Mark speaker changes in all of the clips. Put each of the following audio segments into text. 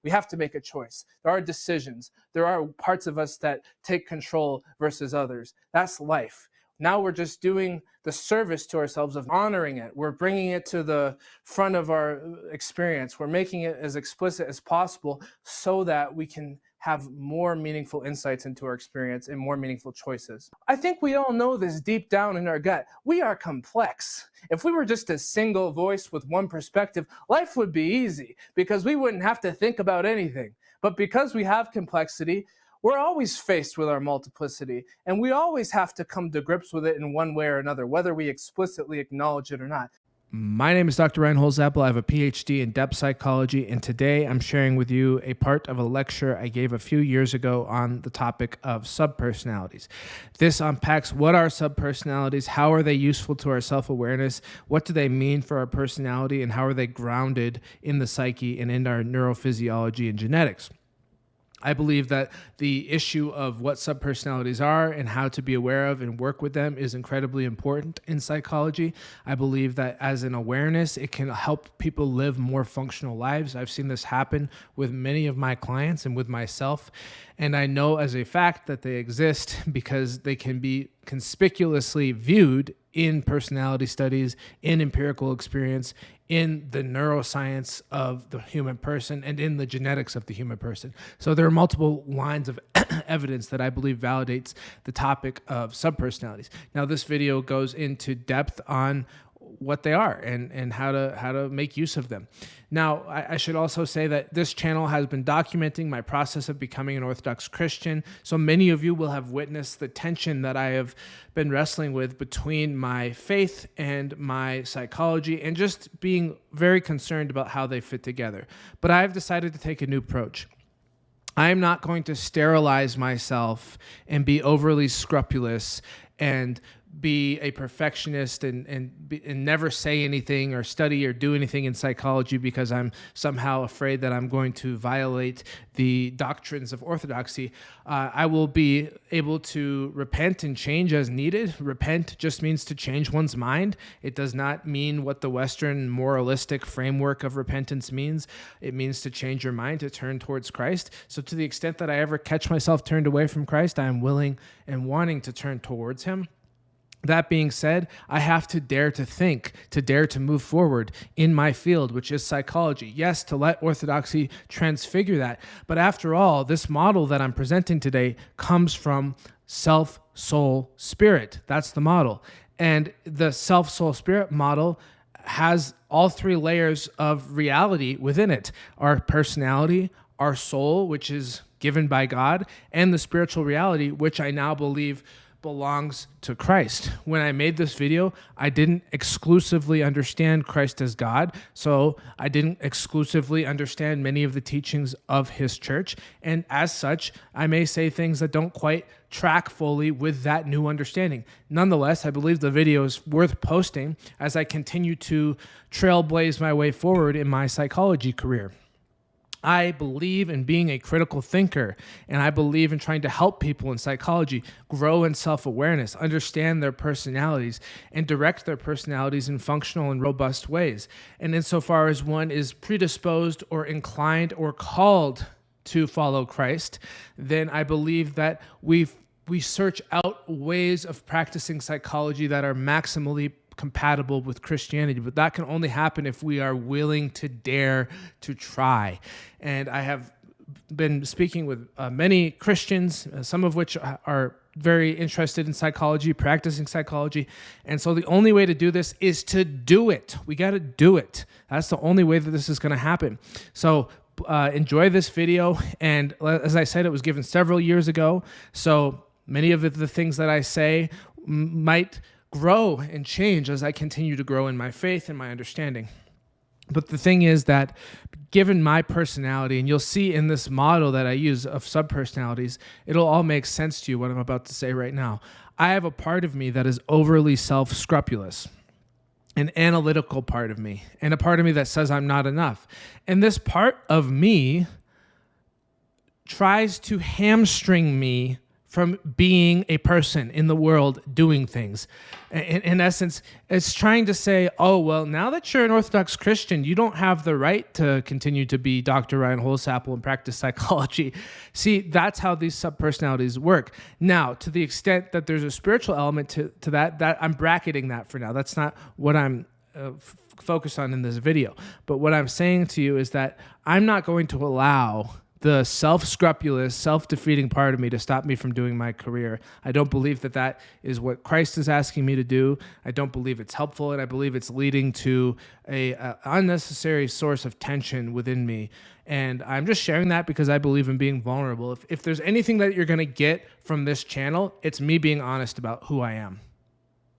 Speaker 1: We have to make a choice. There are decisions. There are parts of us that take control versus others. That's life. Now we're just doing the service to ourselves of honoring it. We're bringing it to the front of our experience. We're making it as explicit as possible so that we can have more meaningful insights into our experience and more meaningful choices. I think we all know this deep down in our gut. We are complex. If we were just a single voice with one perspective, life would be easy because we wouldn't have to think about anything. But because we have complexity, we're always faced with our multiplicity, and we always have to come to grips with it in one way or another, whether we explicitly acknowledge it or not.
Speaker 2: My name is Dr. Ryan Holsapple. I have a PhD in depth psychology, and today I'm sharing with you a part of a lecture I gave a few years ago on the topic of subpersonalities. This unpacks what are subpersonalities, how are they useful to our self-awareness, what do they mean for our personality, and how are they grounded in the psyche and in our neurophysiology and genetics. I believe that the issue of what subpersonalities are and how to be aware of and work with them is incredibly important in psychology. I believe that as an awareness, it can help people live more functional lives. I've seen this happen with many of my clients and with myself. And I know as a fact that they exist because they can be conspicuously viewed in personality studies, in empirical experience, in the neuroscience of the human person, and in the genetics of the human person. So there are multiple lines of evidence that I believe validates the topic of subpersonalities. Now, this video goes into depth on what they are and how to make use of them. Now, I should also say that this channel has been documenting my process of becoming an Orthodox Christian. So many of you will have witnessed the tension that I have been wrestling with between my faith and my psychology and just being very concerned about how they fit together. But I've decided to take a new approach. I am not going to sterilize myself and be overly scrupulous and be a perfectionist and never say anything or study or do anything in psychology because I'm somehow afraid that I'm going to violate the doctrines of Orthodoxy. I will be able to repent and change as needed. Repent just means to change one's mind. It does not mean what the Western moralistic framework of repentance means. It means to change your mind, to turn towards Christ. So to the extent that I ever catch myself turned away from Christ, I am willing and wanting to turn towards him. That being said, I have to dare to think, to dare to move forward in my field, which is psychology. Yes, to let Orthodoxy transfigure that. But after all, this model that I'm presenting today comes from self, soul, spirit. That's the model. And the self, soul, spirit model has all three layers of reality within it. Our personality, our soul, which is given by God, and the spiritual reality, which I now believe belongs to Christ. When I made this video, I didn't exclusively understand Christ as God, so I didn't exclusively understand many of the teachings of his church, and as such, I may say things that don't quite track fully with that new understanding. Nonetheless, I believe the video is worth posting as I continue to trailblaze my way forward in my psychology career. I believe in being a critical thinker, and I believe in trying to help people in psychology grow in self-awareness, understand their personalities, and direct their personalities in functional and robust ways. And insofar as one is predisposed or inclined or called to follow Christ, then I believe that we search out ways of practicing psychology that are maximally compatible with Christianity, but that can only happen if we are willing to dare to try. And I have been speaking with many Christians, some of which are very interested in psychology, practicing psychology. And so the only way to do this is to do it. We got to do it. That's the only way that this is going to happen. So enjoy this video. And as I said, it was given several years ago. So many of the things that I say might grow and change as I continue to grow in my faith and my understanding. But the thing is that given my personality, and you'll see in this model that I use of subpersonalities, it'll all make sense to you what I'm about to say right now. I have a part of me that is overly self-scrupulous, an analytical part of me, and a part of me that says I'm not enough. And this part of me tries to hamstring me from being a person in the world doing things. In essence, it's trying to say, oh, well, now that you're an Orthodox Christian, you don't have the right to continue to be Dr. Ryan Holsapple and practice psychology. See, that's how these subpersonalities work. Now, to the extent that there's a spiritual element to that I'm bracketing that for now. That's not what I'm focused on in this video. But what I'm saying to you is that I'm not going to allow the self-scrupulous, self-defeating part of me to stop me from doing my career. I don't believe that that is what Christ is asking me to do. I don't believe it's helpful, and I believe it's leading to a unnecessary source of tension within me. And I'm just sharing that because I believe in being vulnerable. If there's anything that you're going to get from this channel, it's me being honest about who I am.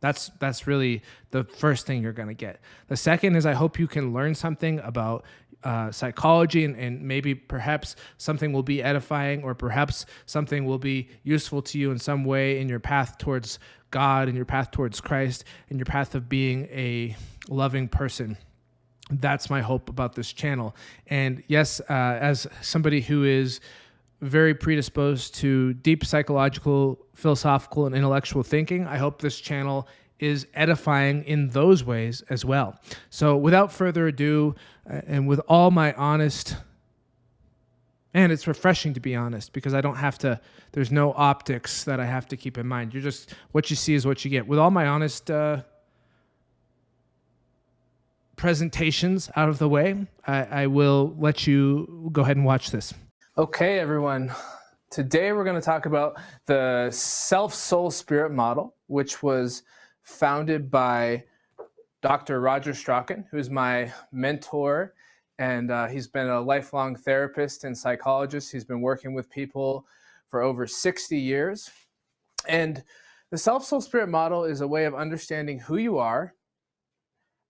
Speaker 2: That's really the first thing you're going to get. The second is I hope you can learn something about psychology, and maybe perhaps something will be edifying, or perhaps something will be useful to you in some way in your path towards God, and your path towards Christ, and your path of being a loving person. That's my hope about this channel. And yes, as somebody who is very predisposed to deep psychological, philosophical, and intellectual thinking, I hope this channel is edifying in those ways as well. So without further ado, and with all my honest, and it's refreshing to be honest because I don't have to, there's no optics that I have to keep in mind. You're just, what you see is what you get. With all my honest presentations out of the way, I will let you go ahead and watch this.
Speaker 1: Okay, everyone. Today we're going to talk about the self-soul-spirit model, which was founded by Dr. Roger Strachan, who's my mentor, and he's been a lifelong therapist and psychologist. He's been working with people for over 60 years. And the self-soul-spirit model is a way of understanding who you are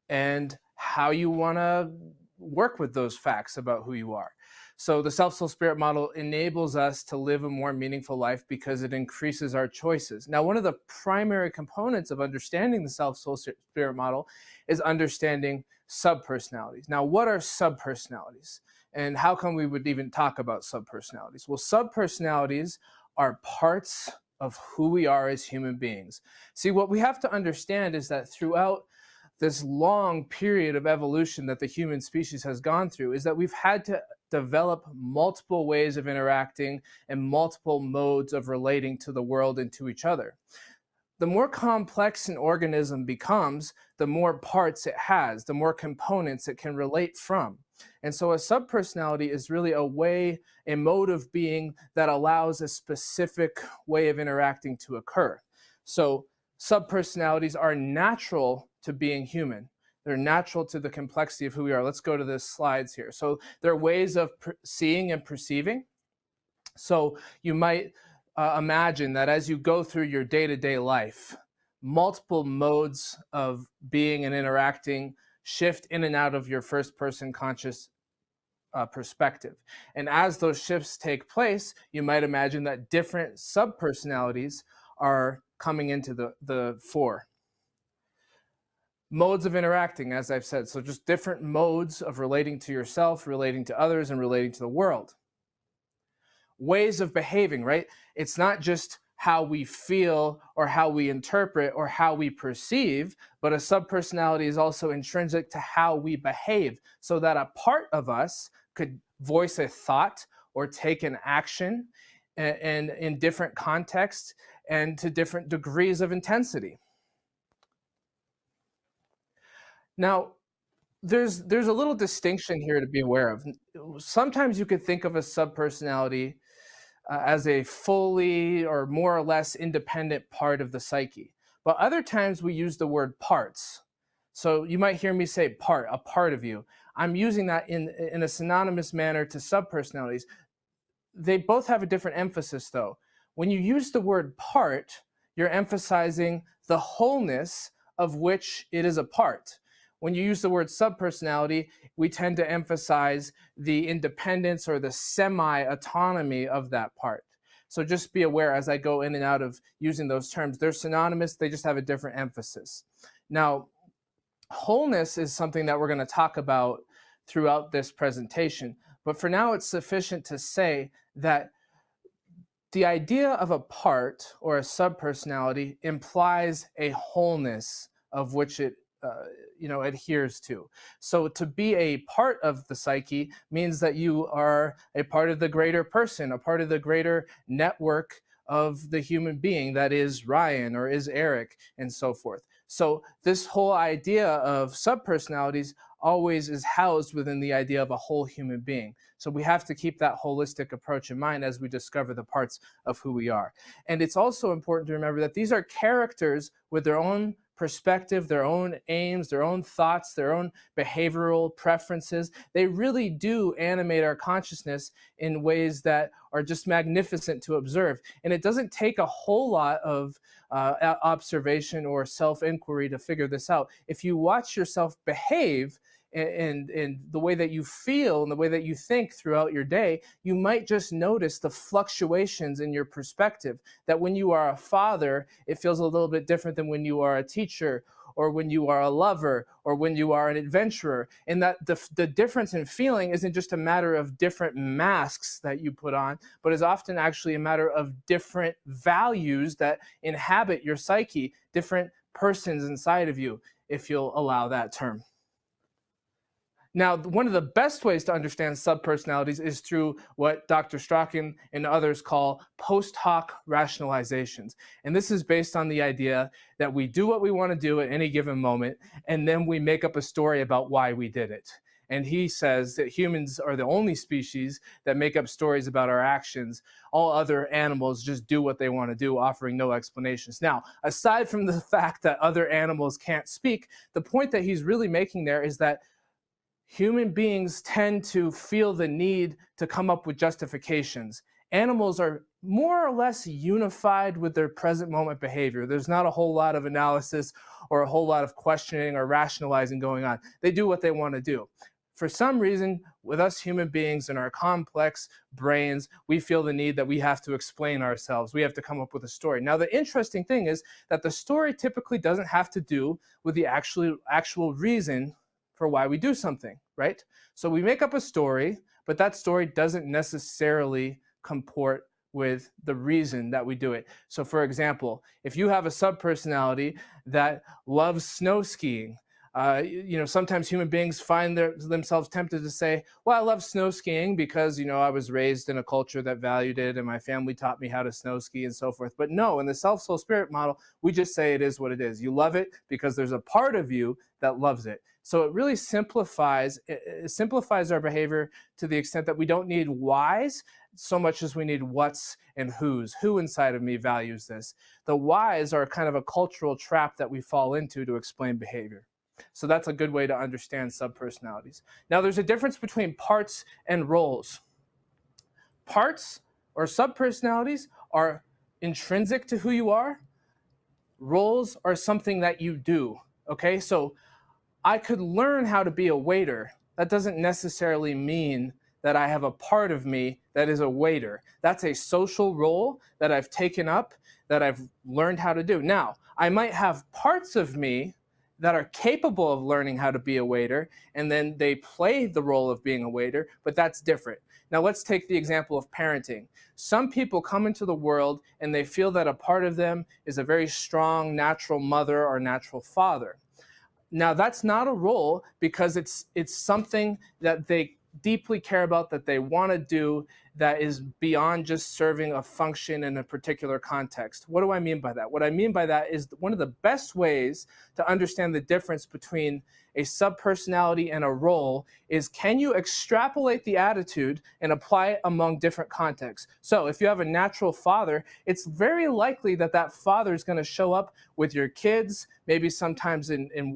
Speaker 1: and how you want to work with those facts about who you are. So the self-soul-spirit model enables us to live a more meaningful life because it increases our choices. Now, one of the primary components of understanding the self-soul-spirit model is understanding subpersonalities. Now, what are subpersonalities? And how come we would even talk about subpersonalities? Well, subpersonalities are parts of who we are as human beings. See, what we have to understand is that throughout this long period of evolution that the human species has gone through is that we've had to develop multiple ways of interacting and multiple modes of relating to the world and to each other. The more complex an organism becomes, the more parts it has, the more components it can relate from. And so a subpersonality is really a way, a mode of being that allows a specific way of interacting to occur. So subpersonalities are natural to being human. They're natural to the complexity of who we are. Let's go to the slides here. So there are ways of seeing and perceiving. So you might imagine that as you go through your day-to-day life, multiple modes of being and interacting shift in and out of your first-person conscious perspective. And as those shifts take place, you might imagine that different subpersonalities are coming into the fore. Modes of interacting, as I've said, so just different modes of relating to yourself, relating to others, and relating to the world. Ways of behaving, right? It's not just how we feel or how we interpret or how we perceive, but a subpersonality is also intrinsic to how we behave, so that a part of us could voice a thought or take an action and in different contexts and to different degrees of intensity. Now, there's a little distinction here to be aware of. Sometimes you could think of a subpersonality as a fully or more or less independent part of the psyche. But other times we use the word parts. So you might hear me say part, a part of you. I'm using that in a synonymous manner to subpersonalities. They both have a different emphasis though. When you use the word part, you're emphasizing the wholeness of which it is a part. When you use the word subpersonality, we tend to emphasize the independence or the semi-autonomy of that part. So just be aware as I go in and out of using those terms. They're synonymous, they just have a different emphasis. Now, wholeness is something that we're going to talk about throughout this presentation. But for now, it's sufficient to say that The idea of a part or a subpersonality implies a wholeness of which it adheres to. So to be a part of the psyche means that you are a part of the greater person, a part of the greater network of the human being that is Ryan or is Eric and so forth. So this whole idea of subpersonalities always is housed within the idea of a whole human being. So we have to keep that holistic approach in mind as we discover the parts of who we are. And it's also important to remember that these are characters with their own perspective, their own aims, their own thoughts, their own behavioral preferences. They really do animate our consciousness in ways that are just magnificent to observe. And it doesn't take a whole lot of observation or self-inquiry to figure this out. If you watch yourself behave, and the way that you feel and the way that you think throughout your day, you might just notice the fluctuations in your perspective. That when you are a father, it feels a little bit different than when you are a teacher, or when you are a lover, or when you are an adventurer. And that the difference in feeling isn't just a matter of different masks that you put on, but is often actually a matter of different values that inhabit your psyche, different persons inside of you, if you'll allow that term. Now, one of the best ways to understand subpersonalities is through what Dr. Strachan and others call post-hoc rationalizations. And this is based on the idea that we do what we want to do at any given moment, and then we make up a story about why we did it. And he says that humans are the only species that make up stories about our actions. All other animals just do what they want to do, offering no explanations. Now, aside from the fact that other animals can't speak, the point that he's really making there is that human beings tend to feel the need to come up with justifications. Animals are more or less unified with their present moment behavior. There's not a whole lot of analysis or a whole lot of questioning or rationalizing going on. They do what they want to do. For some reason, with us human beings and our complex brains, we feel the need that we have to explain ourselves. We have to come up with a story. Now, the interesting thing is that the story typically doesn't have to do with the actual reason for why we do something, right? So we make up a story, but that story doesn't necessarily comport with the reason that we do it. So for example, if you have a subpersonality that loves snow skiing, sometimes human beings find themselves tempted to say, well, I love snow skiing because, I was raised in a culture that valued it and my family taught me how to snow ski and so forth. But no, in the self-soul spirit model, we just say it is what it is. You love it because there's a part of you that loves it. So it really simplifies our behavior to the extent that we don't need whys so much as we need what's and who's. Who inside of me values this? The whys are kind of a cultural trap that we fall into to explain behavior. So that's a good way to understand subpersonalities. Now, there's a difference between parts and roles. Parts or subpersonalities are intrinsic to who you are. Roles are something that you do, okay? So I could learn how to be a waiter. That doesn't necessarily mean that I have a part of me that is a waiter. That's a social role that I've taken up, that I've learned how to do. Now, I might have parts of me that are capable of learning how to be a waiter, and then they play the role of being a waiter, but that's different. Now let's take the example of parenting. Some people come into the world and they feel that a part of them is a very strong natural mother or natural father. Now that's not a role because it's something that they deeply care about, that they want to do, that is beyond just serving a function in a particular context. What do I mean by that? What I mean by that is one of the best ways to understand the difference between a subpersonality and a role is, can you extrapolate the attitude and apply it among different contexts? So if you have a natural father, it's very likely that that father is going to show up with your kids, maybe sometimes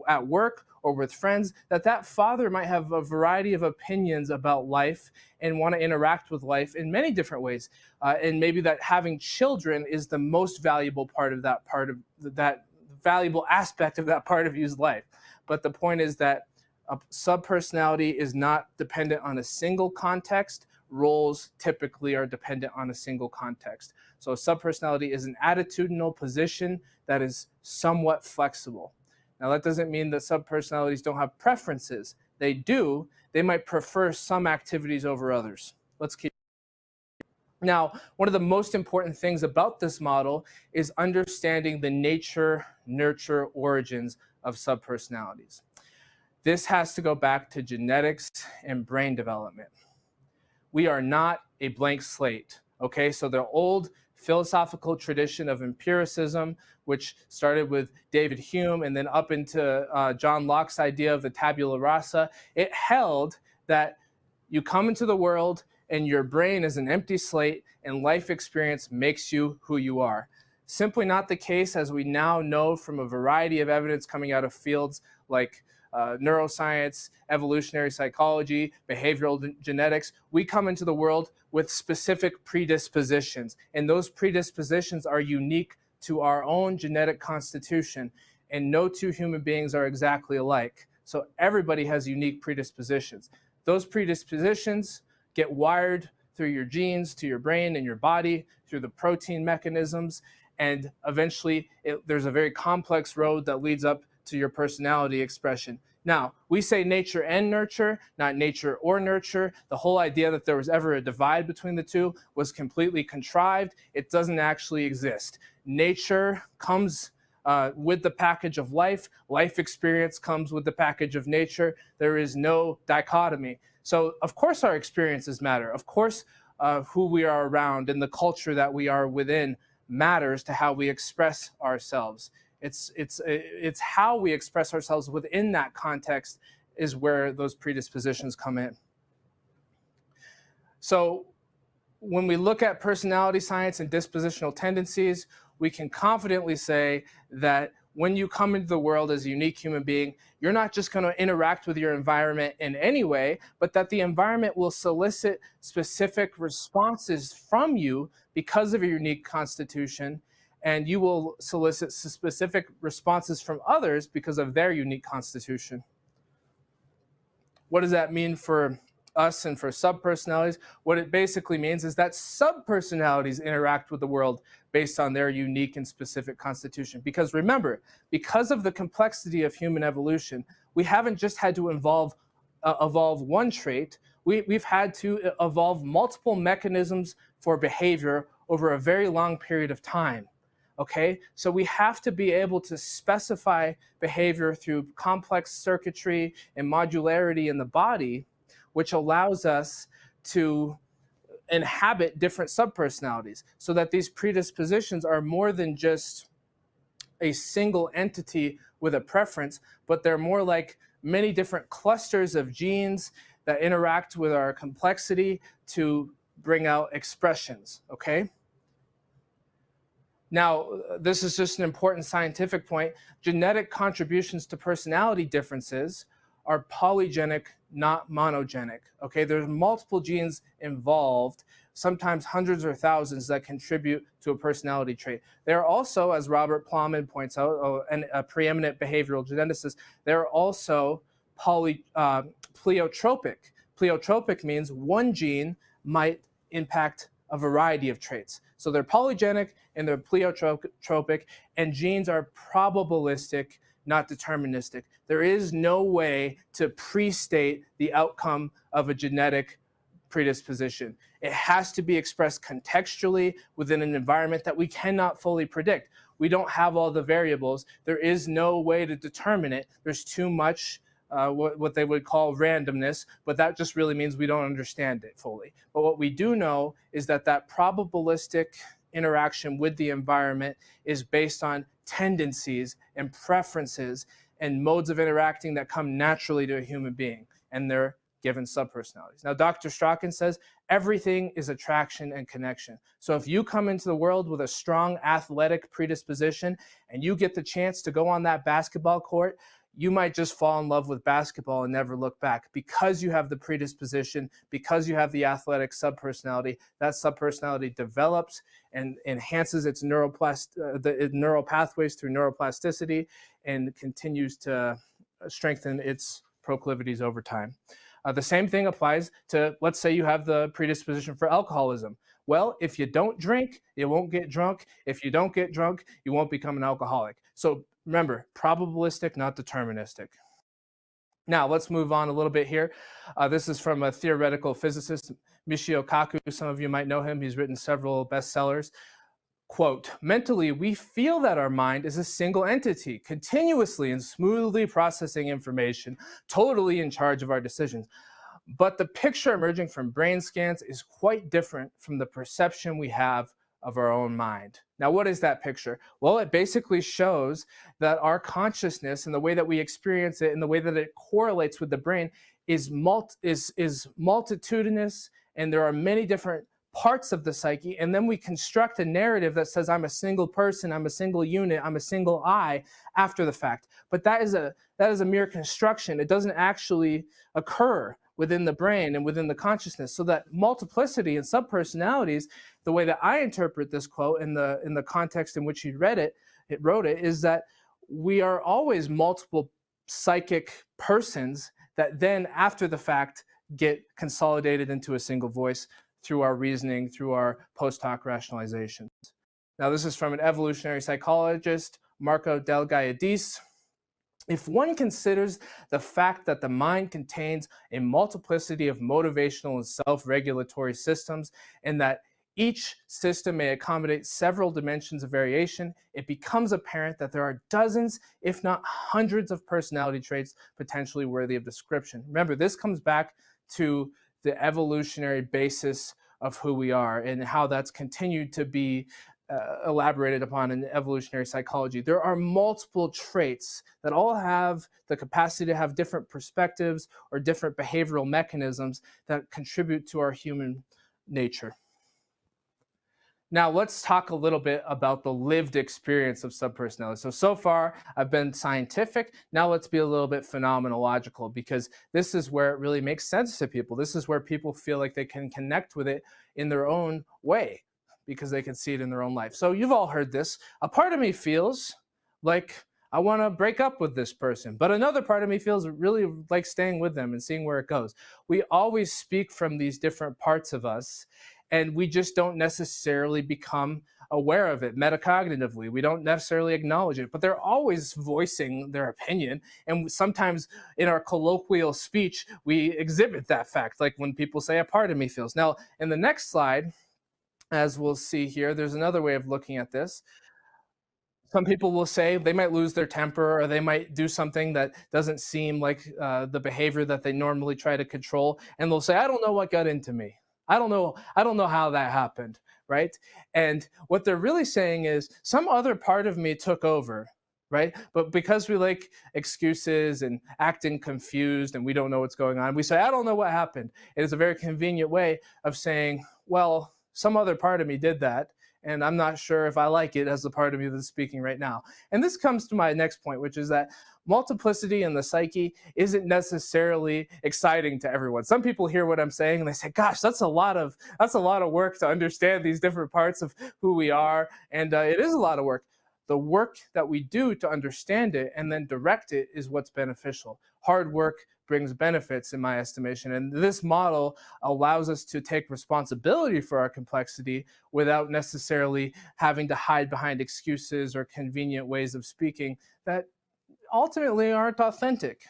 Speaker 1: at work or with friends, that father might have a variety of opinions about life and want to interact with life in many different ways. And maybe that having children is the most valuable part of that valuable aspect of that part of you's life. But the point is that a subpersonality is not dependent on a single context. Roles typically are dependent on a single context. So a subpersonality is an attitudinal position that is somewhat flexible. Now, that doesn't mean that subpersonalities don't have preferences. They do. They might prefer some activities over others. Let's keep. Now, one of the most important things about this model is understanding the nature, nurture, origins of subpersonalities. This has to go back to genetics and brain development. We are not a blank slate, okay? So the old philosophical tradition of empiricism, which started with David Hume and then up into John Locke's idea of the tabula rasa, it held that you come into the world and your brain is an empty slate and life experience makes you who you are. Simply not the case, as we now know from a variety of evidence coming out of fields like neuroscience, evolutionary psychology, behavioral genetics. We come into the world with specific predispositions, and those predispositions are unique to our own genetic constitution, and no two human beings are exactly alike. So everybody has unique predispositions. Those predispositions get wired through your genes to your brain and your body, through the protein mechanisms, and eventually there's a very complex road that leads up to your personality expression. Now, we say nature and nurture, not nature or nurture. The whole idea that there was ever a divide between the two was completely contrived. It doesn't actually exist. Nature comes with the package of life. Life experience comes with the package of nature. There is no dichotomy. So, of course, our experiences matter. Of course, who we are around and the culture that we are within matters to how we express ourselves. It's how we express ourselves within that context is where those predispositions come in. So when we look at personality science and dispositional tendencies, we can confidently say that when you come into the world as a unique human being, you're not just going to interact with your environment in any way, but that the environment will solicit specific responses from you because of your unique constitution, and you will solicit specific responses from others because of their unique constitution. What does that mean for us and for subpersonalities? What it basically means is that subpersonalities interact with the world based on their unique and specific constitution. Because remember, because of the complexity of human evolution, we haven't just had to evolve one trait. We've had to evolve multiple mechanisms for behavior over a very long period of time. Okay, so we have to be able to specify behavior through complex circuitry and modularity in the body, which allows us to inhabit different subpersonalities so that these predispositions are more than just a single entity with a preference, but they're more like many different clusters of genes that interact with our complexity to bring out expressions, okay? Now, this is just an important scientific point. Genetic contributions to personality differences are polygenic, not monogenic, okay? There's multiple genes involved, sometimes hundreds or thousands that contribute to a personality trait. They're also, as Robert Plowman points out, a preeminent behavioral geneticist, they're also pleiotropic. Pleiotropic means one gene might impact a variety of traits. So they're polygenic and they're pleiotropic, and genes are probabilistic, not deterministic. There is no way to pre-state the outcome of a genetic predisposition. It has to be expressed contextually within an environment that we cannot fully predict. We don't have all the variables. There is no way to determine it. There's too much what they would call randomness, but that just really means we don't understand it fully. But what we do know is that that probabilistic interaction with the environment is based on tendencies and preferences and modes of interacting that come naturally to a human being, and they're given subpersonalities. Now, Dr. Strachan says everything is attraction and connection. So if you come into the world with a strong athletic predisposition and you get the chance to go on that basketball court, you might just fall in love with basketball and never look back because you have the predisposition, because you have the athletic subpersonality. That subpersonality develops and enhances its neural pathways through neuroplasticity and continues to strengthen its proclivities over time. The same thing applies to, let's say you have the predisposition for alcoholism. Well, if you don't drink, you won't get drunk. If you don't get drunk, you won't become an alcoholic. So remember, probabilistic, not deterministic. Now, let's move on a little bit here. This is from a theoretical physicist, Michio Kaku, some of you might know him. He's written several bestsellers. Quote, mentally, we feel that our mind is a single entity, continuously and smoothly processing information, totally in charge of our decisions. But the picture emerging from brain scans is quite different from the perception we have of our own mind. Now, what is that picture? Well, it basically shows that our consciousness and the way that we experience it and the way that it correlates with the brain is multitudinous, and there are many different parts of the psyche, and then we construct a narrative that says I'm a single person, I'm a single unit, I'm a single I after the fact. But that is a mere construction. It doesn't actually occur within the brain and within the consciousness. So that multiplicity and subpersonalities, the way that I interpret this quote in the context in which he wrote it, is that we are always multiple psychic persons that then after the fact get consolidated into a single voice through our reasoning, through our post-hoc rationalizations. Now, this is from an evolutionary psychologist, Marco Delgaiadis. If one considers the fact that the mind contains a multiplicity of motivational and self-regulatory systems, and that each system may accommodate several dimensions of variation, it becomes apparent that there are dozens, if not hundreds, of personality traits potentially worthy of description. Remember, this comes back to the evolutionary basis of who we are and how that's continued to be elaborated upon in evolutionary psychology. There are multiple traits that all have the capacity to have different perspectives or different behavioral mechanisms that contribute to our human nature. Now, let's talk a little bit about the lived experience of subpersonality. So far, I've been scientific. Now let's be a little bit phenomenological, because this is where it really makes sense to people. This is where people feel like they can connect with it in their own way because they can see it in their own life. So you've all heard this. A part of me feels like I want to break up with this person, but another part of me feels really like staying with them and seeing where it goes. We always speak from these different parts of us, and we just don't necessarily become aware of it metacognitively. We don't necessarily acknowledge it, but they're always voicing their opinion. And sometimes in our colloquial speech, we exhibit that fact, like when people say a part of me feels. Now, in the next slide, as we'll see here, there's another way of looking at this. Some people will say they might lose their temper, or they might do something that doesn't seem like the behavior that they normally try to control. And they'll say, I don't know what got into me. I don't know how that happened, right? And what they're really saying is some other part of me took over, right? But because we like excuses and acting confused and we don't know what's going on, we say, I don't know what happened. It is a very convenient way of saying, well, some other part of me did that, and I'm not sure if I like it as the part of me that's speaking right now. And this comes to my next point, which is that multiplicity in the psyche isn't necessarily exciting to everyone. Some people hear what I'm saying and they say, gosh, that's a lot of work to understand these different parts of who we are. And it is a lot of work. The work that we do to understand it and then direct it is what's beneficial. Hard work brings benefits in my estimation. And this model allows us to take responsibility for our complexity without necessarily having to hide behind excuses or convenient ways of speaking that ultimately aren't authentic.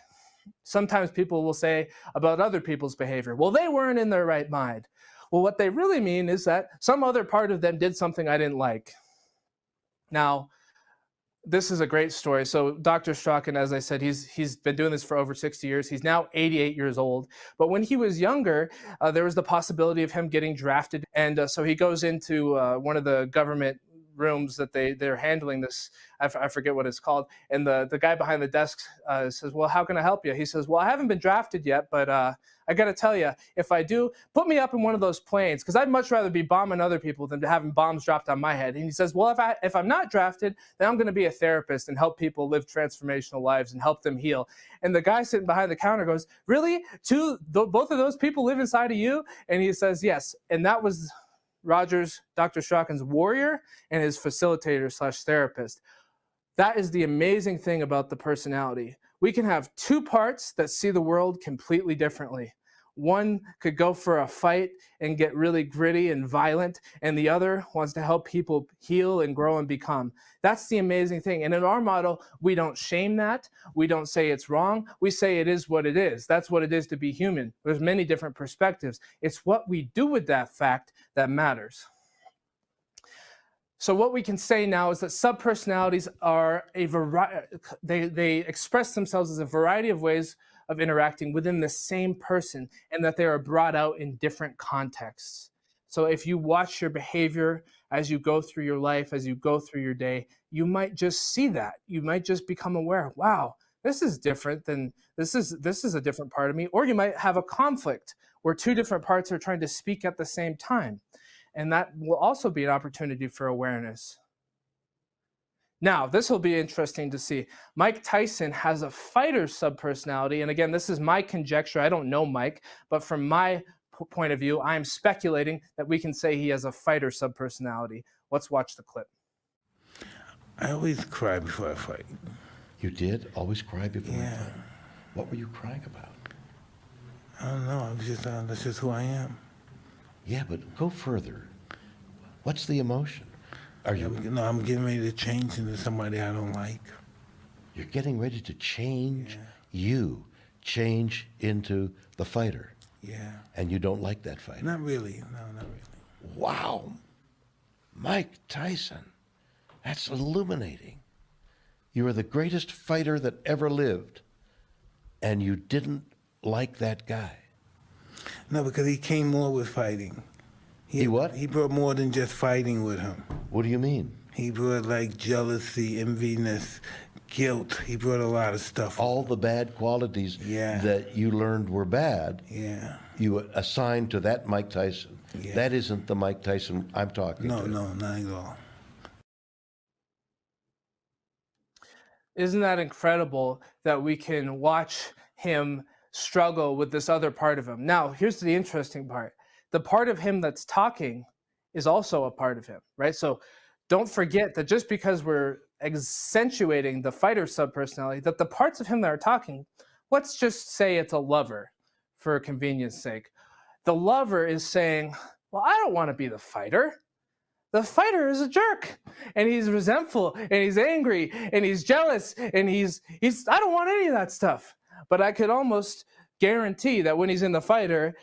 Speaker 1: Sometimes people will say about other people's behavior, well, they weren't in their right mind. Well, what they really mean is that some other part of them did something I didn't like. Now, this is a great story. So Dr. Strachan, as I said, he's been doing this for over 60 years. He's now 88 years old. But when he was younger, there was the possibility of him getting drafted. And so he goes into one of the government rooms that they're handling this. I forget what it's called. And the guy behind the desk says, well, how can I help you? He says, well, I haven't been drafted yet, but I got to tell you, if I do, put me up in one of those planes, because I'd much rather be bombing other people than having bombs dropped on my head. And he says, well, if I'm not drafted, then I'm going to be a therapist and help people live transformational lives and help them heal. And the guy sitting behind the counter goes, really? Both of those people live inside of you? And he says, yes. And that was Dr. Strachan's warrior and his facilitator/therapist. That is the amazing thing about the personality. We can have two parts that see the world completely differently. One could go for a fight and get really gritty and violent, and the other wants to help people heal and grow and become. That's the amazing thing. And in our model, we don't shame that. We don't say it's wrong. We say it is what it is. That's what it is to be human. There's many different perspectives. It's what we do with that fact that matters. So what we can say now is that subpersonalities are a variety. They express themselves as a variety of ways of interacting within the same person, and that they are brought out in different contexts. So if you watch your behavior as you go through your life, as you go through your day, you might just see that. You might just become aware, wow, this is different than this is a different part of me. Or you might have a conflict where two different parts are trying to speak at the same time. And that will also be an opportunity for awareness. Now, this will be interesting to see. Mike Tyson has a fighter subpersonality. And again, this is my conjecture. I don't know Mike, but from my point of view, I'm speculating that we can say he has a fighter subpersonality. Let's watch the clip.
Speaker 3: I always cry before I fight.
Speaker 4: You did? Always cry before you
Speaker 3: Yeah.
Speaker 4: fight? What were you crying about?
Speaker 3: I don't know. I'm just, that's just who I am.
Speaker 4: Yeah, but go further. What's the emotion? Are you?
Speaker 3: I'm getting ready to change into somebody I don't like.
Speaker 4: You're getting ready to change.
Speaker 3: Yeah.
Speaker 4: You change into the fighter,
Speaker 3: Yeah.
Speaker 4: and you don't like that fighter.
Speaker 3: Not really. No, not really.
Speaker 4: Wow, Mike Tyson, that's illuminating. You are the greatest fighter that ever lived, and you didn't like that guy.
Speaker 3: No, because he came more with fighting.
Speaker 4: He what?
Speaker 3: He brought more than just fighting with him.
Speaker 4: What do you mean?
Speaker 3: He brought like jealousy, enviness, guilt. He brought a lot of stuff.
Speaker 4: All the bad qualities
Speaker 3: Yeah.
Speaker 4: that you learned were bad,
Speaker 3: Yeah.
Speaker 4: you assigned to that Mike Tyson.
Speaker 3: Yeah.
Speaker 4: That isn't the Mike Tyson I'm talking
Speaker 3: No,
Speaker 4: to.
Speaker 3: no, not at all.
Speaker 1: Isn't that incredible that we can watch him struggle with this other part of him? Now, here's the interesting part. The part of him that's talking is also a part of him, right? So don't forget that just because we're accentuating the fighter subpersonality, that the parts of him that are talking, let's just say it's a lover for convenience sake. The lover is saying, well, I don't want to be the fighter. The fighter is a jerk, and he's resentful, and he's angry, and he's jealous, and he's I don't want any of that stuff. But I could almost guarantee that when he's in the fighter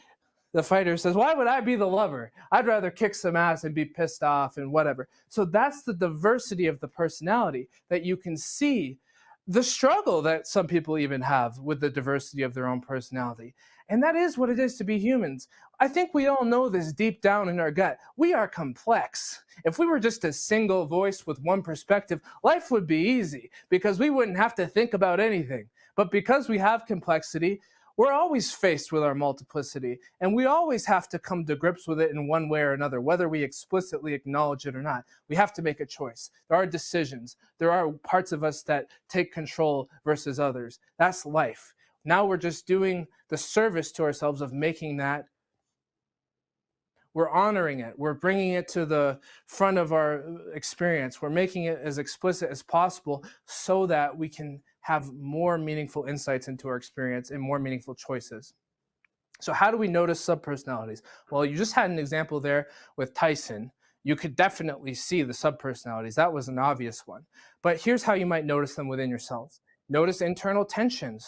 Speaker 1: says, why would I be the lover? I'd rather kick some ass and be pissed off and whatever. So that's the diversity of the personality, that you can see the struggle that some people even have with the diversity of their own personality. And that is what it is to be humans. I think we all know this deep down in our gut. We are complex. If we were just a single voice with one perspective, life would be easy because we wouldn't have to think about anything. But because we have complexity, we're always faced with our multiplicity, and we always have to come to grips with it in one way or another, whether we explicitly acknowledge it or not. We have to make a choice. There are decisions. There are parts of us that take control versus others. That's life. Now we're just doing the service to ourselves of making that. We're honoring it. We're bringing it to the front of our experience. We're making it as explicit as possible so that we can have more meaningful insights into our experience and more meaningful choices. So how do we notice subpersonalities? Well, you just had an example there with Tyson. You could definitely see the subpersonalities. That was an obvious one. But here's how you might notice them within yourselves. Notice internal tensions.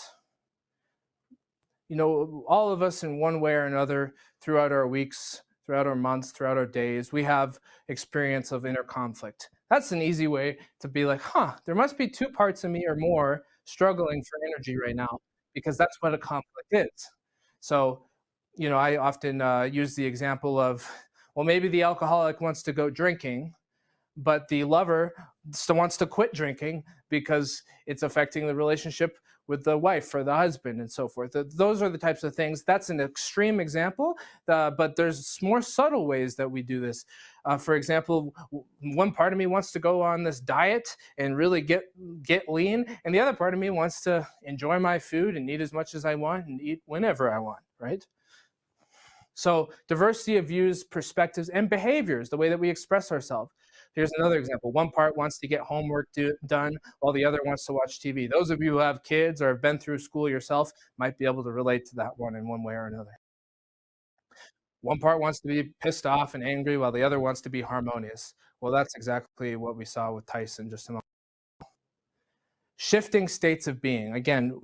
Speaker 1: You know, all of us in one way or another throughout our weeks, throughout our months, throughout our days, we have experience of inner conflict. That's an easy way to be like, there must be two parts of me or more struggling for energy right now, because that's what a conflict is. So, you know, I often use the example of, well, maybe the alcoholic wants to go drinking, but the lover still wants to quit drinking because it's affecting the relationship with the wife or the husband and so forth. Those are the types of things. That's an extreme example, but there's more subtle ways that we do this. For example, one part of me wants to go on this diet and really get lean, and the other part of me wants to enjoy my food and eat as much as I want and eat whenever I want, right? So diversity of views, perspectives, and behaviors, the way that we express ourselves. Here's another example. One part wants to get homework done while the other wants to watch TV. Those of you who have kids or have been through school yourself might be able to relate to that one in one way or another. One part wants to be pissed off and angry while the other wants to be harmonious. Well, that's exactly what we saw with Tyson just a moment. Shifting states of being. Again,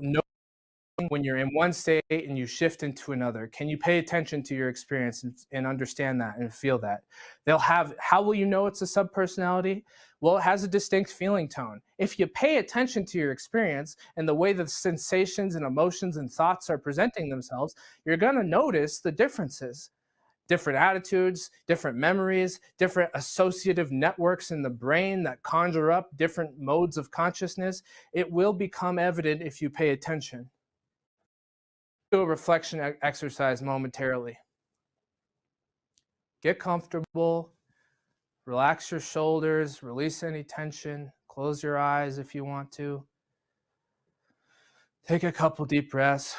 Speaker 1: when you're in one state and you shift into another, can you pay attention to your experience and understand that and feel that? How will you know it's a subpersonality? Well, it has a distinct feeling tone. If you pay attention to your experience and the way the sensations and emotions and thoughts are presenting themselves, you're going to notice the differences. Different attitudes, different memories, different associative networks in the brain that conjure up different modes of consciousness. It will become evident if you pay attention. Do a reflection exercise momentarily. Get comfortable, relax your shoulders, release any tension, close your eyes if you want to. Take a couple deep breaths.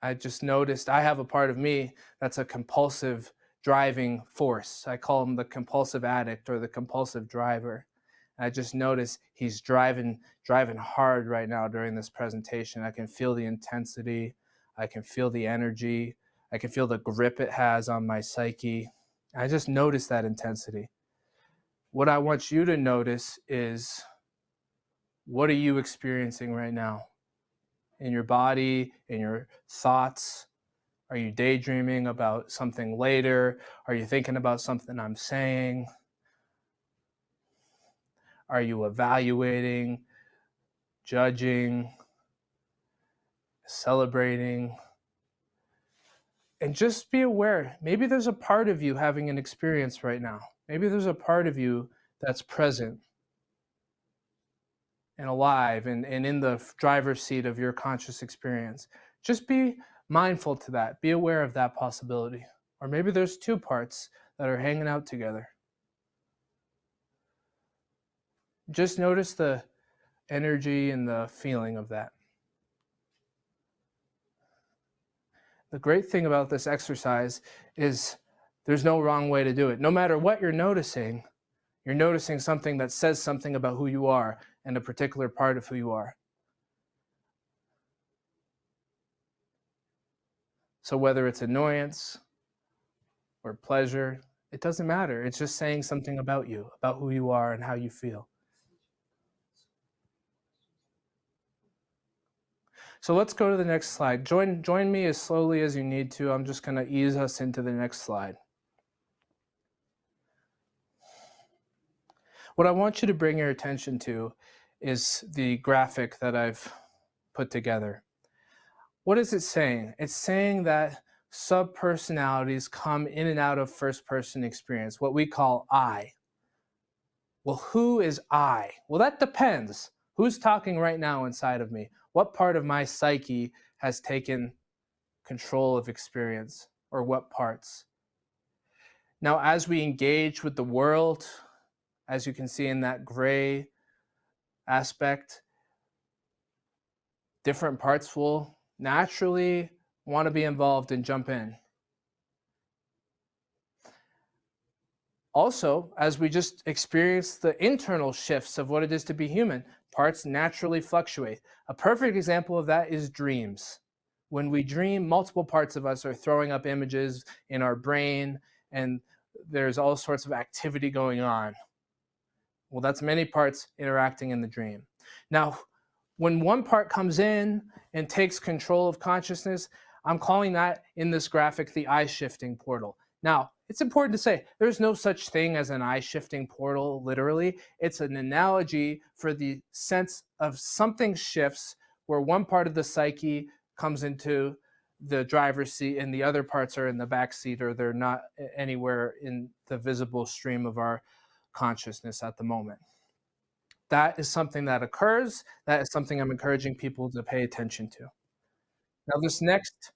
Speaker 1: I just noticed I have a part of me that's a compulsive driving force. I call him the compulsive addict or the compulsive driver. And I just noticed he's driving hard right now during this presentation. I can feel the intensity. I can feel the energy. I can feel the grip it has on my psyche. I just noticed that intensity. What I want you to notice is, what are you experiencing right now? In your body, in your thoughts? Are you daydreaming about something later? Are you thinking about something I'm saying? Are you evaluating, judging, celebrating? And just be aware, maybe there's a part of you having an experience right now. Maybe there's a part of you that's present and alive and in the driver's seat of your conscious experience. Just be mindful to that. Be aware of that possibility. Or maybe there's two parts that are hanging out together. Just notice the energy and the feeling of that. The great thing about this exercise is there's no wrong way to do it. No matter what you're noticing something that says something about who you are and a particular part of who you are. So whether it's annoyance or pleasure, it doesn't matter. It's just saying something about you, about who you are and how you feel. So let's go to the next slide. Join me as slowly as you need to. I'm just going to ease us into the next slide. What I want you to bring your attention to is the graphic that I've put together. What is it saying? It's saying that subpersonalities come in and out of first-person experience, what we call I. Well, who is I? Well, that depends. Who's talking right now inside of me? What part of my psyche has taken control of experience, or what parts? Now, as we engage with the world, as you can see in that gray aspect, different parts will naturally want to be involved and jump in. Also, as we just experience the internal shifts of what it is to be human, parts naturally fluctuate. A perfect example of that is dreams. When we dream, multiple parts of us are throwing up images in our brain, and there's all sorts of activity going on. Well, that's many parts interacting in the dream. Now, when one part comes in and takes control of consciousness, I'm calling that in this graphic the eye-shifting portal. Now, it's important to say there's no such thing as an eye-shifting portal, literally. It's an analogy for the sense of something shifts where one part of the psyche comes into the driver's seat and the other parts are in the back seat, or they're not anywhere in the visible stream of our consciousness at the moment. That is something that occurs. That is something I'm encouraging people to pay attention to. Now, this next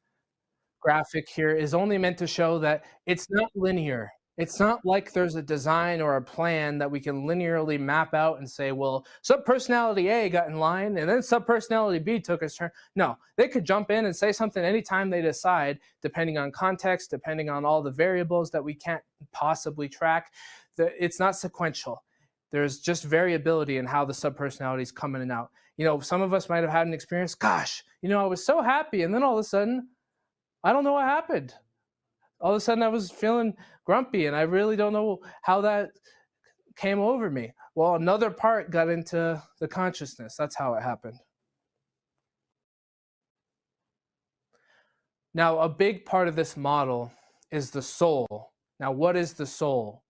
Speaker 1: graphic here is only meant to show that it's not linear. It's not like there's a design or a plan that we can linearly map out and say, well, subpersonality A got in line and then subpersonality B took its turn. No, they could jump in and say something anytime they decide, depending on context, depending on all the variables that we can't possibly track. It's not sequential. There's just variability in how the subpersonalities come in and out. Some of us might have had an experience, gosh, I was so happy, and then all of a sudden, I don't know what happened. All of a sudden I was feeling grumpy, and I really don't know how that came over me. Well, another part got into the consciousness. That's how it happened. Now, a big part of this model is the soul. Now, what is the soul?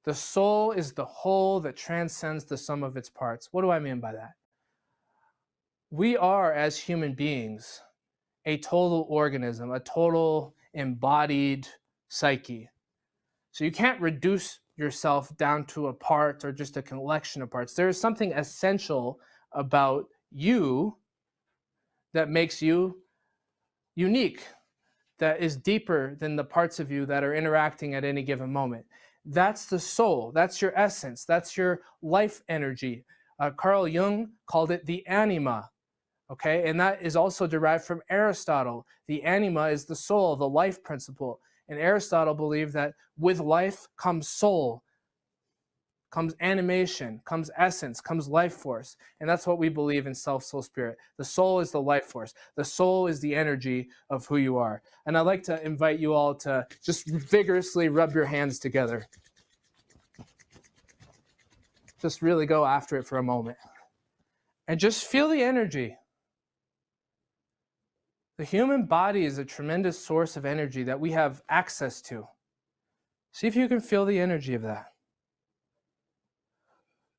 Speaker 1: The soul is the whole that transcends the sum of its parts. What do I mean by that? We are, as human beings, a total organism, a total embodied psyche. So you can't reduce yourself down to a part or just a collection of parts. There is something essential about you that makes you unique, that is deeper than the parts of you that are interacting at any given moment. That's the soul. That's your essence. That's your life energy. Carl Jung called it the anima. Okay, and that is also derived from Aristotle. The anima is the soul, the life principle. And Aristotle believed that with life comes soul, comes animation, comes essence, comes life force. And that's what we believe in self, soul, spirit. The soul is the life force. The soul is the energy of who you are. And I'd like to invite you all to just vigorously rub your hands together. Just really go after it for a moment. And just feel the energy. The human body is a tremendous source of energy that we have access to. See if you can feel the energy of that.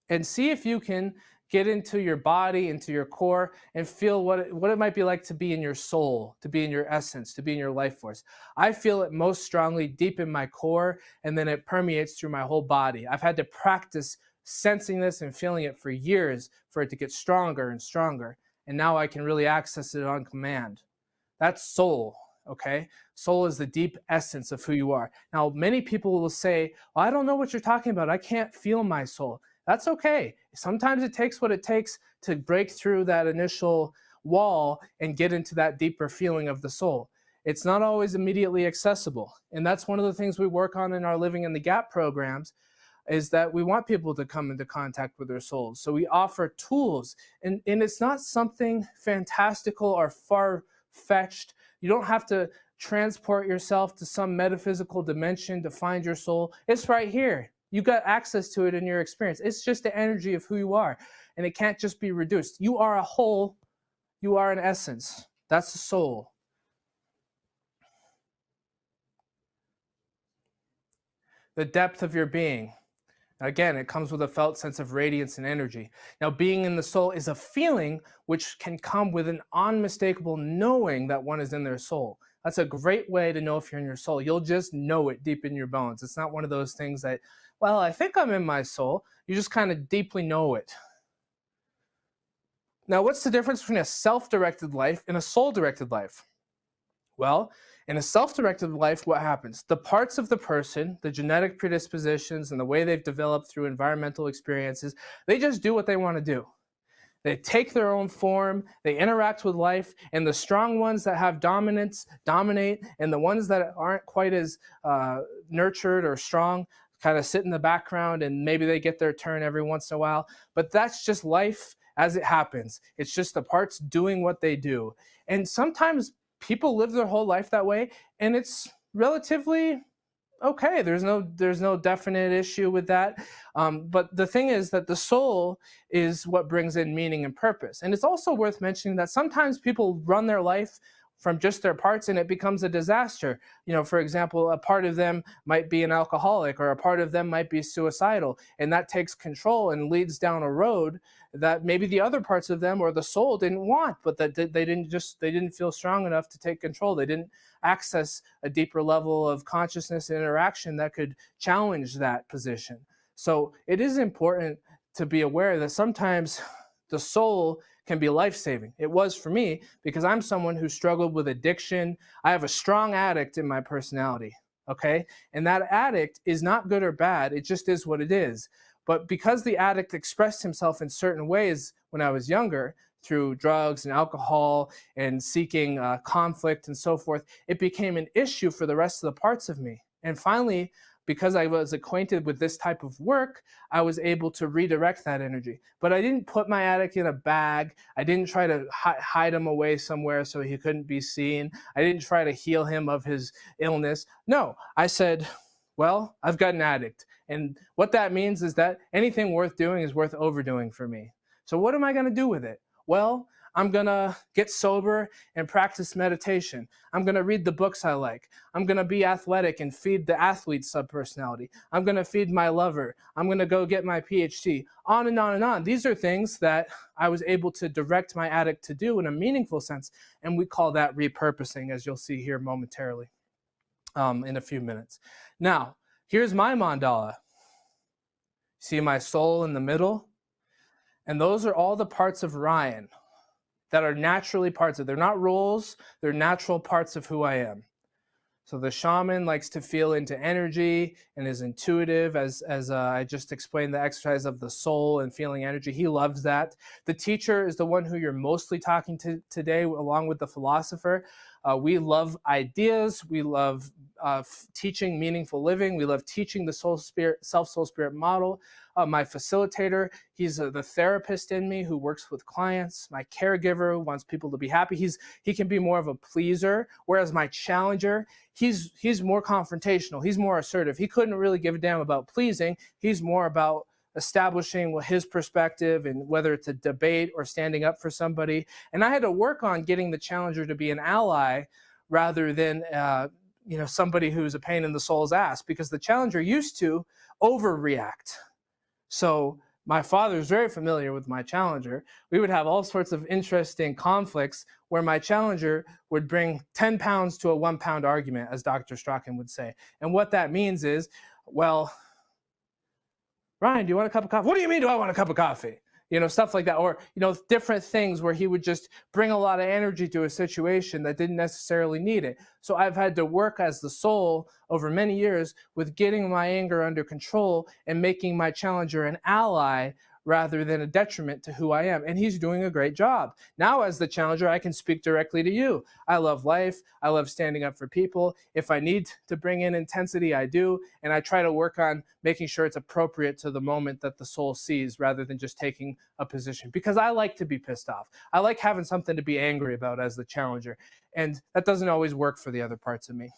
Speaker 1: And see if you can get into your body, into your core, and feel what it might be like to be in your soul, to be in your essence, to be in your life force. I feel it most strongly deep in my core, and then it permeates through my whole body. I've had to practice sensing this and feeling it for years for it to get stronger and stronger. And now I can really access it on command. That's soul, okay? Soul is the deep essence of who you are. Now, many people will say, well, I don't know what you're talking about. I can't feel my soul. That's okay. Sometimes it takes what it takes to break through that initial wall and get into that deeper feeling of the soul. It's not always immediately accessible. And that's one of the things we work on in our Living in the Gap programs, is that we want people to come into contact with their souls. So we offer tools, and it's not something fantastical or far-fetched. You don't have to transport yourself to some metaphysical dimension to find your soul. It's right here. You got access to it in your experience. It's just the energy of who you are, and it can't just be reduced. You are a whole. You are an essence. That's the soul. The depth of your being. Again, it comes with a felt sense of radiance and energy. Now, being in the soul is a feeling which can come with an unmistakable knowing that one is in their soul. That's a great way to know if you're in your soul. You'll just know it deep in your bones. It's not one of those things that, well, I think I'm in my soul. You just kind of deeply know it. Now, what's the difference between a self-directed life and a soul-directed life? Well, in a self-directed life, what happens? The parts of the person, the genetic predispositions and the way they've developed through environmental experiences, they just do what they want to do. They take their own form, they interact with life, and the strong ones that have dominance dominate, and the ones that aren't quite as nurtured or strong kind of sit in the background, and maybe they get their turn every once in a while. But that's just life as it happens. It's just the parts doing what they do. And sometimes people live their whole life that way, and it's relatively okay. There's no definite issue with that. But the thing is that the soul is what brings in meaning and purpose. And it's also worth mentioning that sometimes people run their life from just their parts, and it becomes a disaster. For example, a part of them might be an alcoholic, or a part of them might be suicidal, and that takes control and leads down a road that maybe the other parts of them or the soul didn't want, but that they didn't feel strong enough to take control. They didn't access a deeper level of consciousness and interaction that could challenge that position. So it is important to be aware that sometimes the soul can be life-saving. It was for me, because I'm someone who struggled with addiction. I have a strong addict in my personality, okay? And that addict is not good or bad. It just is what it is. But because the addict expressed himself in certain ways when I was younger, through drugs and alcohol and seeking conflict and so forth, it became an issue for the rest of the parts of me. And finally, because I was acquainted with this type of work, I was able to redirect that energy. But I didn't put my addict in a bag. I didn't try to hide him away somewhere so he couldn't be seen. I didn't try to heal him of his illness. No, I said, well, I've got an addict. And what that means is that anything worth doing is worth overdoing for me. So what am I going to do with it? Well, I'm going to get sober and practice meditation. I'm going to read the books I like. I'm going to be athletic and feed the athlete subpersonality. I'm going to feed my lover. I'm going to go get my PhD. On and on and on. These are things that I was able to direct my addict to do in a meaningful sense. And we call that repurposing, as you'll see here momentarily in a few minutes. Now, here's my mandala. See my soul in the middle? And those are all the parts of Ryan that are naturally parts of. They're not roles, they're natural parts of who I am. So the shaman likes to feel into energy and is intuitive, as I just explained the exercise of the soul and feeling energy. He loves that. The teacher is the one who you're mostly talking to today, along with the philosopher. We love ideas. We love teaching meaningful living. We love teaching the self-soul-spirit model. My facilitator, he's the therapist in me who works with clients. My caregiver who wants people to be happy. He can be more of a pleaser, whereas my challenger, he's more confrontational. He's more assertive. He couldn't really give a damn about pleasing. He's more about establishing his perspective, and whether it's a debate or standing up for somebody. And I had to work on getting the challenger to be an ally rather than somebody who's a pain in the soul's ass, because the challenger used to overreact. So my father's very familiar with my challenger. We would have all sorts of interesting conflicts where my challenger would bring 10 pounds to a 1 pound argument, as Dr. Strachan would say. And what that means is, well, Ryan, do you want a cup of coffee? What do you mean, do I want a cup of coffee? Stuff like that. Or, different things where he would just bring a lot of energy to a situation that didn't necessarily need it. So I've had to work as the soul over many years with getting my anger under control and making my challenger an ally rather than a detriment to who I am. And he's doing a great job. Now, as the challenger, I can speak directly to you. I love life. I love standing up for people. If I need to bring in intensity, I do. And I try to work on making sure it's appropriate to the moment that the soul sees, rather than just taking a position. Because I like to be pissed off. I like having something to be angry about as the challenger. And that doesn't always work for the other parts of me.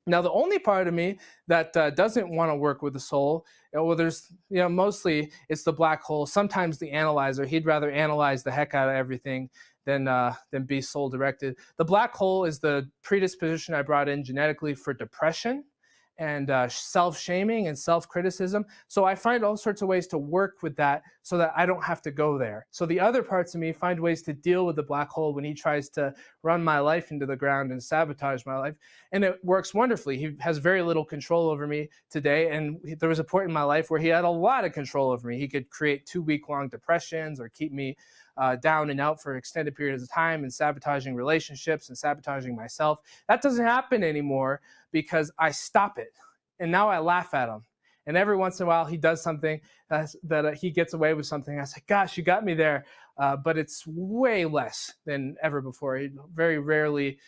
Speaker 1: Now, the only part of me that doesn't want to work with the soul, well, there's, mostly it's the black hole, sometimes the analyzer. He'd rather analyze the heck out of everything than be soul directed. The black hole is the predisposition I brought in genetically for depression and self-shaming and self-criticism. So I find all sorts of ways to work with that so that I don't have to go there. So the other parts of me find ways to deal with the black hole when he tries to run my life into the ground and sabotage my life. And it works wonderfully. He has very little control over me today. And there was a point in my life where he had a lot of control over me. He could create 2-week-long depressions or keep me down and out for extended periods of time, and sabotaging relationships and sabotaging myself. That doesn't happen anymore because I stop it. And now I laugh at him. And every once in a while he does something that he gets away with something. I say, gosh, you got me there. But it's way less than ever before. Very rarely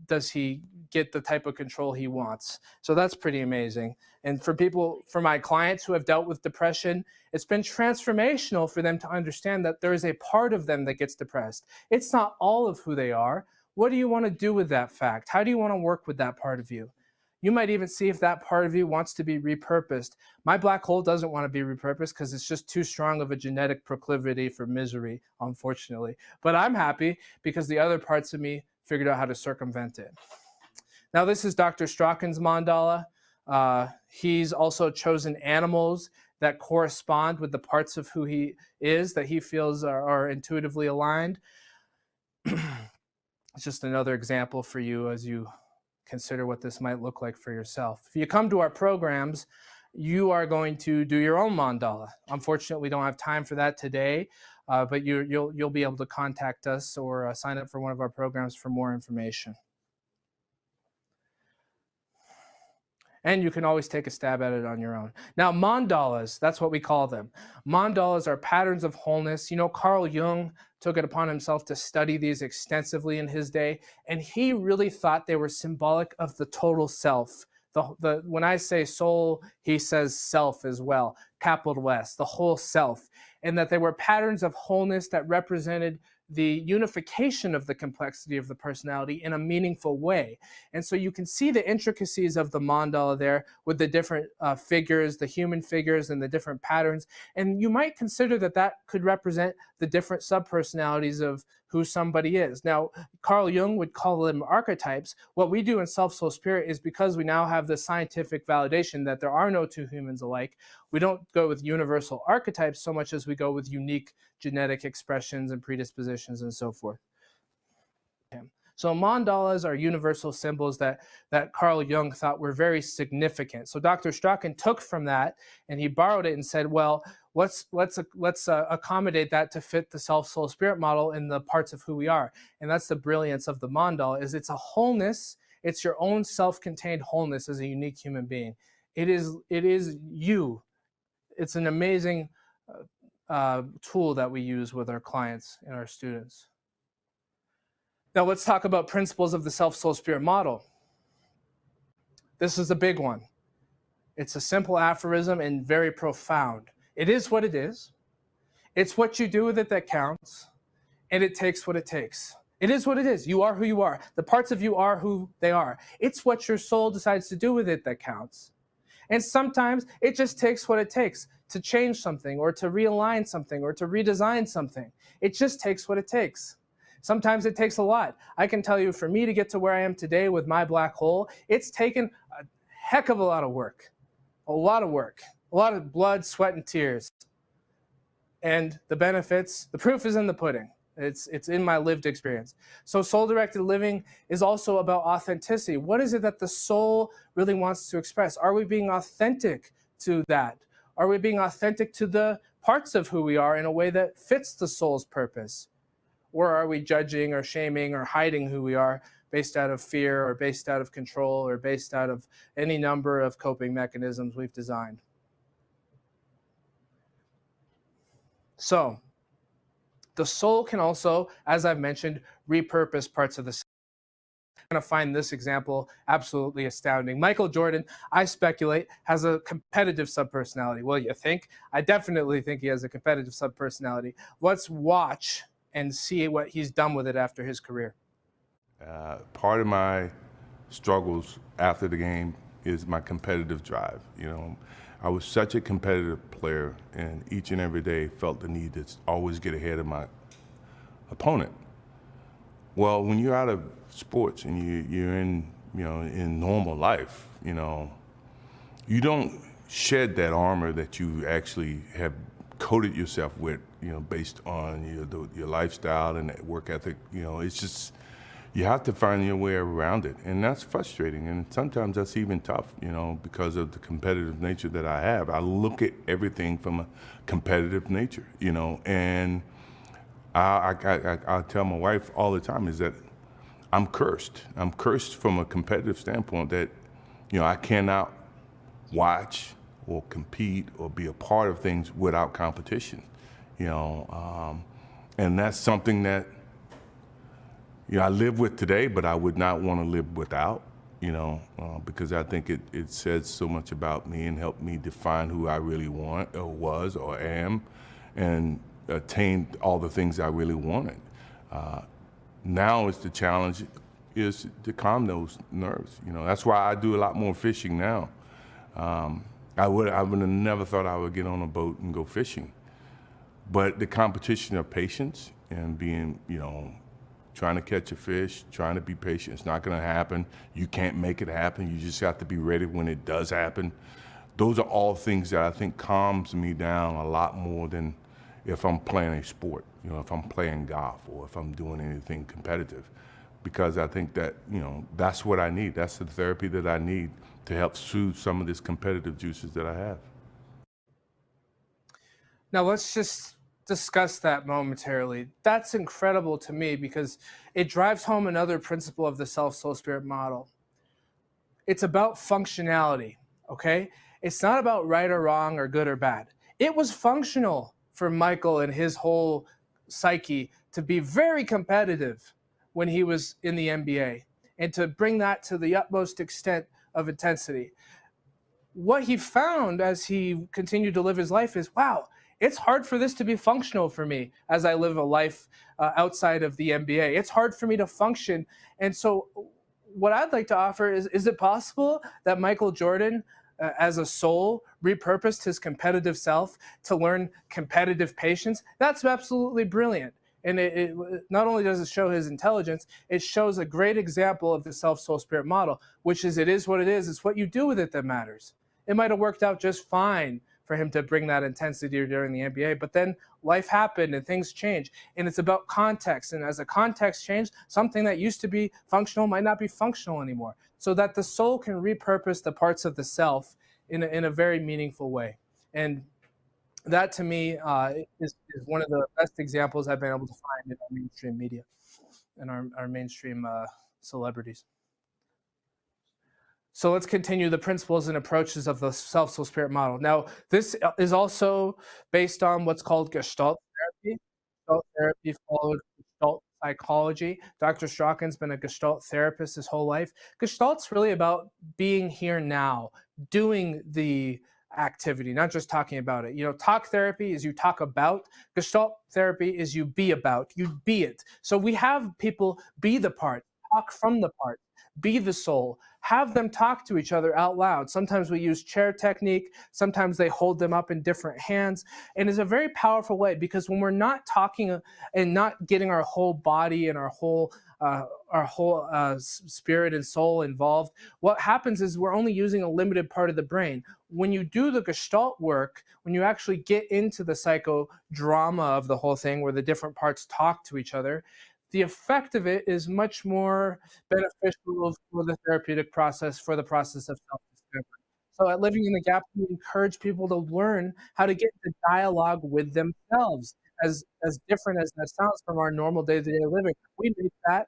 Speaker 1: does he get the type of control he wants. So that's pretty amazing. And for my clients who have dealt with depression, it's been transformational for them to understand that there is a part of them that gets depressed. It's not all of who they are. What do you want to do with that fact? How do you want to work with that part of you? You might even see if that part of you wants to be repurposed. My black hole doesn't want to be repurposed because it's just too strong of a genetic proclivity for misery, unfortunately. But I'm happy because the other parts of me figured out how to circumvent it. Now, this is Dr. Strachan's mandala. He's also chosen animals that correspond with the parts of who he is that he feels are intuitively aligned. It's just another example for you as you consider what this might look like for yourself. If you come to our programs, you are going to do your own mandala. Unfortunately, we don't have time for that today, but you'll be able to contact us or sign up for one of our programs for more information. And you can always take a stab at it on your own. Now, mandalas, that's what we call them. Mandalas are patterns of wholeness. Carl Jung took it upon himself to study these extensively in his day, and he really thought they were symbolic of the total self, When I say soul, he says self as well, capital S, the whole self, and that they were patterns of wholeness that represented the unification of the complexity of the personality in a meaningful way. And so you can see the intricacies of the mandala there with the different figures, the human figures and the different patterns. And you might consider that that could represent the different subpersonalities of who somebody is. Now, Carl Jung would call them archetypes. What we do in Self, Soul, Spirit is because we now have the scientific validation that there are no two humans alike, we don't go with universal archetypes so much as we go with unique genetic expressions and predispositions and so forth. So mandalas are universal symbols that Carl Jung thought were very significant. So Dr. Strachan took from that and he borrowed it and said, well, let's accommodate that to fit the self, soul, spirit model in the parts of who we are. And that's the brilliance of the mandala, is it's a wholeness. It's your own self-contained wholeness as a unique human being. It is you. It's an amazing tool that we use with our clients and our students. Now let's talk about principles of the self, soul, spirit model. This is a big one. It's a simple aphorism and very profound. It is what it is. It's what you do with it that counts, and it takes what it takes. It is what it is. You are who you are. The parts of you are who they are. It's what your soul decides to do with it that counts. And sometimes it just takes what it takes to change something or to realign something or to redesign something. It just takes what it takes. Sometimes it takes a lot. I can tell you, for me to get to where I am today with my black hole, it's taken a heck of a lot of work. A lot of work. A lot of blood, sweat, and tears. And the benefits, the proof is in the pudding. It's in my lived experience. So soul-directed living is also about authenticity. What is it that the soul really wants to express? Are we being authentic to that? Are we being authentic to the parts of who we are in a way that fits the soul's purpose? Or are we judging or shaming or hiding who we are based out of fear or based out of control or based out of any number of coping mechanisms we've designed? So, the soul can also, as I've mentioned, repurpose parts of the self. I'm going to find this example absolutely astounding. Michael Jordan, I speculate, has a competitive subpersonality. Well, you think? I definitely think he has a competitive subpersonality. Let's watch and see what he's done with it after his career.
Speaker 5: Part of my struggles after the game is my competitive drive. You know, I was such a competitive player, and each and every day felt the need to always get ahead of my opponent. Well, when you're out of sports and you're in, in normal life, you don't shed that armor that you actually have coated yourself with, based on your lifestyle and that work ethic. It's just, you have to find your way around it, and that's frustrating, and sometimes that's even tough, because of the competitive nature that I have. I look at everything from a competitive nature, and I tell my wife all the time is that I'm cursed. I'm cursed from a competitive standpoint that, I cannot watch or compete or be a part of things without competition, and that's something that, I live with today, but I would not want to live without, because I think it says so much about me and helped me define who I really want or was or am, and attain all the things I really wanted. Now it's the challenge is to calm those nerves. That's why I do a lot more fishing now. I would have never thought I would get on a boat and go fishing, but the competition of patience and being, trying to catch a fish, trying to be patient. It's not going to happen. You can't make it happen. You just have to be ready when it does happen. Those are all things that I think calms me down a lot more than if I'm playing a sport, if I'm playing golf or if I'm doing anything competitive, because I think that, that's what I need. That's the therapy that I need to help soothe some of this competitive juices that I have.
Speaker 1: Now let's just discuss that momentarily. That's incredible to me because it drives home another principle of the self, soul, spirit model. It's about functionality, okay? It's not about right or wrong or good or bad. It was functional for Michael and his whole psyche to be very competitive when he was in the NBA and to bring that to the utmost extent of intensity. What he found as he continued to live his life is, wow, it's hard for this to be functional for me as I live a life outside of the NBA. It's hard for me to function. And so what I'd like to offer is it possible that Michael Jordan, as a soul, repurposed his competitive self to learn competitive patience? That's absolutely brilliant. And it not only does it show his intelligence, it shows a great example of the self-soul-spirit model, which is, it is what it is. It's what you do with it that matters. It might have worked out just fine for him to bring that intensity during the NBA, but then life happened and things change. And it's about context. And as the context changed, something that used to be functional might not be functional anymore. So that the soul can repurpose the parts of the self in a very meaningful way. And that, to me, is one of the best examples I've been able to find in our mainstream media and our mainstream celebrities. So let's continue the principles and approaches of the self-soul-spirit model. Now, this is also based on what's called Gestalt therapy. Gestalt therapy followed Gestalt psychology. Dr. Strachan's been a Gestalt therapist his whole life. Gestalt's really about being here now, doing the activity, not just talking about it. You know, talk therapy is you talk about. Gestalt therapy is you be about. You be it. So we have people be the part, talk from the part, be the soul, have them talk to each other out loud. Sometimes we use chair technique. Sometimes they hold them up in different hands. And it's a very powerful way, because when we're not talking and not getting our whole body and our whole spirit and soul involved, what happens is we're only using a limited part of the brain. When you do the Gestalt work, when you actually get into the psychodrama of the whole thing, where the different parts talk to each other, the effect of it is much more beneficial for the therapeutic process, for the process of self-discovery. So at Living in the Gap, we encourage people to learn how to get into dialogue with themselves. As different as that sounds from our normal day-to-day living, we make that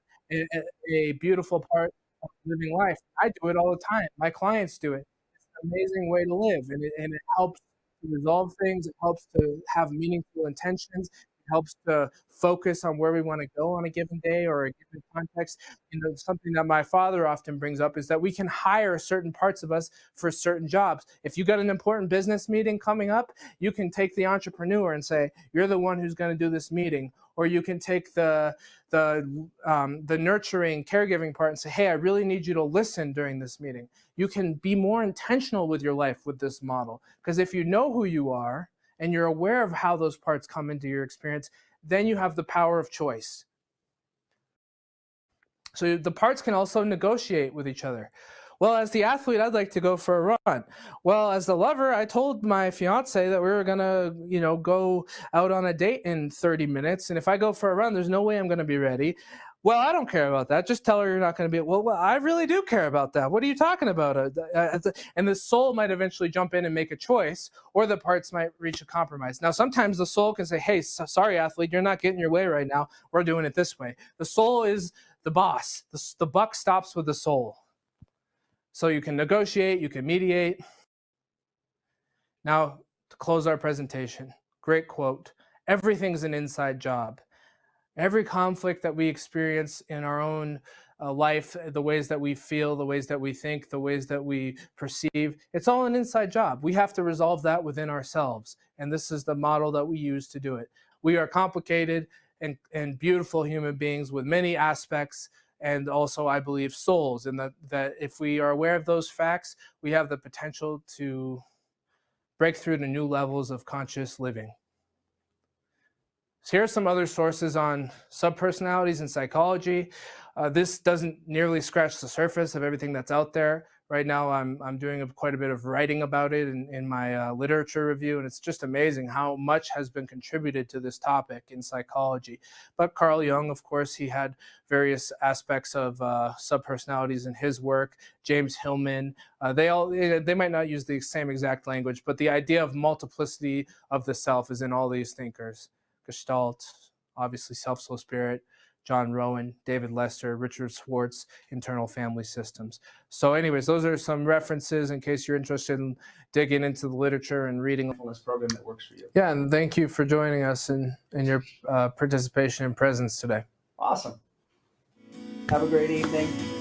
Speaker 1: a beautiful part of living life. I do it all the time. My clients do it. It's an amazing way to live, and it helps to resolve things. It helps to have meaningful intentions. Helps to focus on where we want to go on a given day or a given context. You know, something that my father often brings up is that we can hire certain parts of us for certain jobs. If you got an important business meeting coming up, you can take the entrepreneur and say, you're the one who's going to do this meeting. Or you can take the nurturing, caregiving part and say, hey, I really need you to listen during this meeting. You can be more intentional with your life with this model. Because if you know who you are, and you're aware of how those parts come into your experience, then you have the power of choice. So the parts can also negotiate with each other. Well, as the athlete, I'd like to go for a run. Well, as the lover, I told my fiance that we were gonna, go out on a date in 30 minutes. And if I go for a run, there's no way I'm gonna be ready. Well, I don't care about that. Just tell her you're not going to be. Well, I really do care about that. What are you talking about? And the soul might eventually jump in and make a choice, or the parts might reach a compromise. Now, sometimes the soul can say, hey, sorry, athlete, you're not getting your way right now. We're doing it this way. The soul is the boss. The buck stops with the soul. So you can negotiate, you can mediate. Now, to close our presentation, great quote. Everything's an inside job. Every conflict that we experience in our own life, the ways that we feel, the ways that we think, the ways that we perceive, it's all an inside job. We have to resolve that within ourselves. And this is the model that we use to do it. We are complicated and beautiful human beings with many aspects, and also, I believe, souls. And that if we are aware of those facts, we have the potential to break through to new levels of conscious living. So here are some other sources on subpersonalities and psychology. This doesn't nearly scratch the surface of everything that's out there. Right now, I'm doing quite a bit of writing about it in my literature review, and it's just amazing how much has been contributed to this topic in psychology. But Carl Jung, of course, he had various aspects of subpersonalities in his work. James Hillman, they might not use the same exact language, but the idea of multiplicity of the self is in all these thinkers. Gestalt, obviously Self, Soul, Spirit, John Rowan, David Lester, Richard Schwartz, Internal Family Systems. So anyways, those are some references in case you're interested in digging into the literature and reading
Speaker 6: this program that works for you.
Speaker 1: Yeah, and thank you for joining us and your participation and presence today.
Speaker 6: Awesome. Have a great evening.